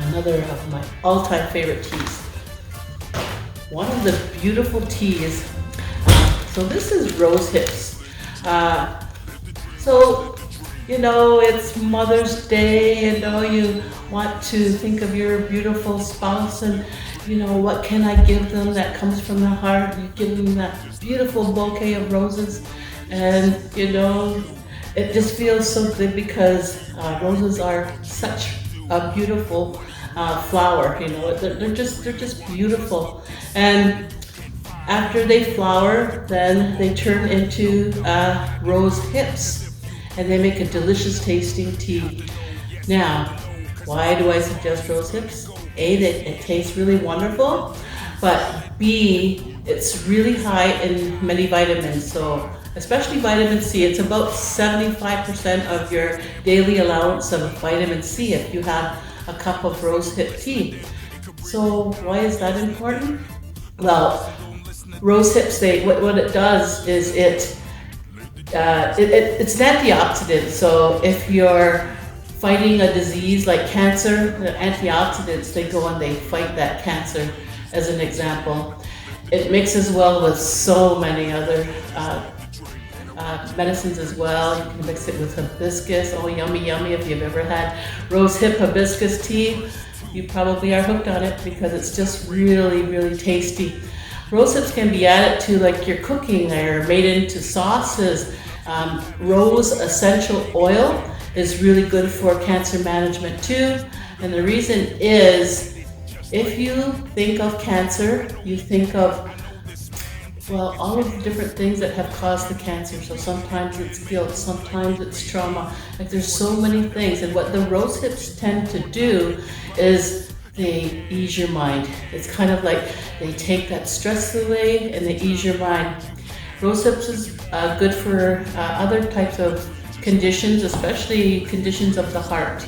another of my all-time favorite teas. One of the beautiful teas. So this is Rosehips. So it's Mother's Day. You want to think of your beautiful spouse, and what can I give them that comes from the heart? You give them that beautiful bouquet of roses, and it just feels so good because roses are such a beautiful flower. They're just beautiful, and after they flower, then they turn into rose hips, and they make a delicious tasting tea. Now, why do I suggest rose hips? A, that it tastes really wonderful, but B, it's really high in many vitamins. So especially vitamin C, it's about 75% of your daily allowance of vitamin C if you have a cup of rosehip tea. So why is that important? Well, rosehips, what it does is it's an antioxidant. So if you're fighting a disease like cancer, the antioxidants, they go and they fight that cancer, as an example. It mixes well with so many other medicines as well. You can mix it with hibiscus. Oh, yummy, yummy. If you've ever had rosehip hibiscus tea, you probably are hooked on it because it's just really, really tasty. Rosehips can be added to like your cooking. They're made into sauces. Rose essential oil is really good for cancer management too. And the reason is, if you think of cancer, you think of, all of the different things that have caused the cancer. So sometimes it's guilt, sometimes it's trauma. Like there's so many things. And what the rosehips tend to do is they ease your mind. It's kind of like they take that stress away and they ease your mind. Rosehips is good for other types of conditions, especially conditions of the heart,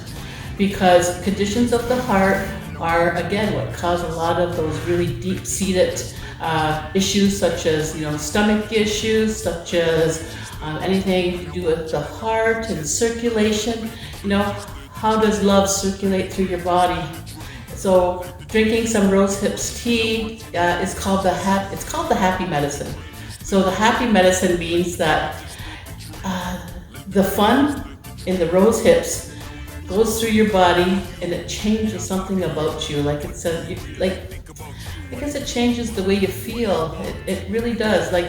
because conditions of the heart are, again, what cause a lot of those really deep-seated issues, such as stomach issues, such as anything to do with the heart and circulation. How does love circulate through your body? So drinking some rosehips tea is called the happy medicine. So the happy medicine means that the fun in the rosehips goes through your body and it changes something about you. Like because it changes the way you feel. It really does. Like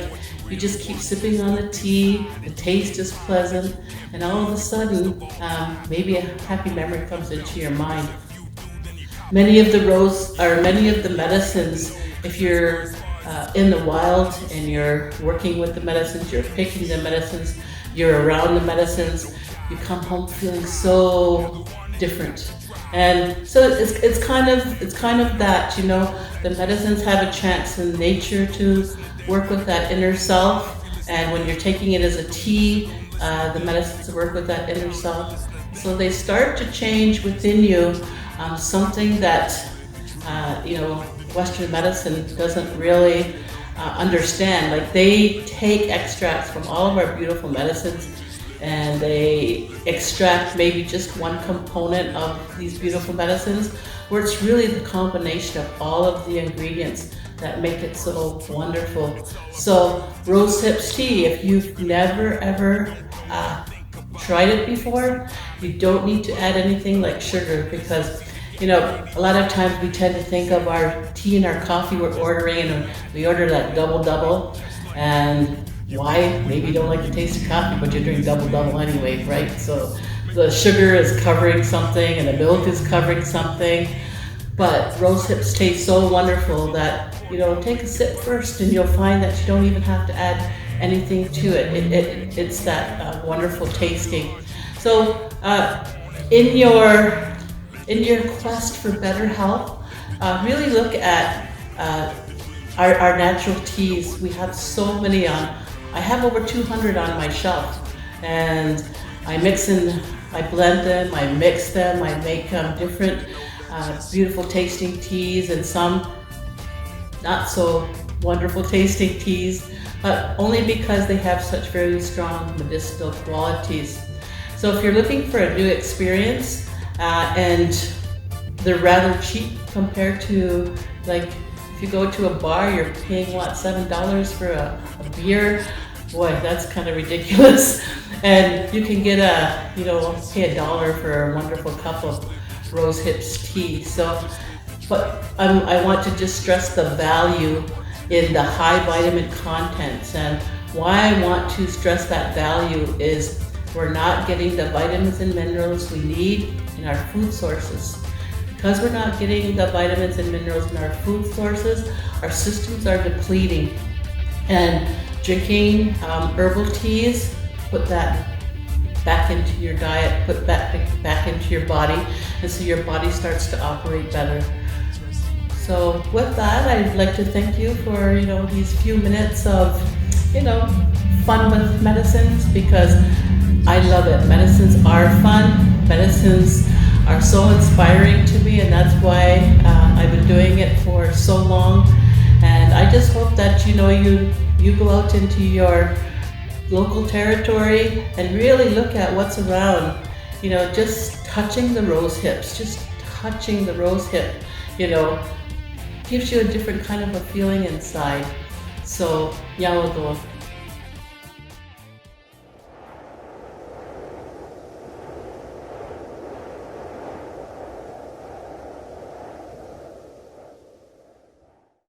you just keep sipping on the tea, the taste is pleasant, and all of a sudden, maybe a happy memory comes into your mind. Many of the medicines, if you're in the wild and you're working with the medicines, you're picking the medicines, you're around the medicines, you come home feeling so different. And so it's kind of that, the medicines have a chance in nature to work with that inner self, and when you're taking it as a tea, the medicines work with that inner self. So they start to change within you something that Western medicine doesn't really understand. Like they take extracts from all of our beautiful medicines, and they extract maybe just one component of these beautiful medicines, where it's really the combination of all of the ingredients that make it so wonderful. So rosehips tea, if you've never ever tried it before, you don't need to add anything like sugar, because a lot of times we tend to think of our tea and our coffee we're ordering, and we order that double, and why? Maybe you don't like the taste of coffee, but you're doing double anyway, right? So the sugar is covering something and the milk is covering something, but rosehips taste so wonderful that, take a sip first and you'll find that you don't even have to add anything to it. It's that wonderful tasting. So in your quest for better health, really look at our natural teas. We have so many on. I have over 200 on my shelf, and I blend them, I mix them, I make different beautiful tasting teas and some not so wonderful tasting teas, but only because they have such very strong medicinal qualities. So if you're looking for a new experience and they're rather cheap compared to, like, if you go to a bar, you're paying what, $7 for a beer? Boy, that's kind of ridiculous. And you can get pay $1 for a wonderful cup of Rosehip tea. So, but I want to just stress the value in the high vitamin contents. And why I want to stress that value is we're not getting the vitamins and minerals we need in our food sources. Because we're not getting the vitamins and minerals in our food sources, our systems are depleting. And drinking herbal teas, put that back into your diet, put that back into your body, and so your body starts to operate better. So with that, I'd like to thank you for these few minutes of fun with medicines, because I love it. Medicines are fun. Medicines are so inspiring to me, and that's why I've been doing it for so long. And I just hope that you go out into your local territory and really look at what's around. Just touching the rose hips, gives you a different kind of a feeling inside. So, Yawado.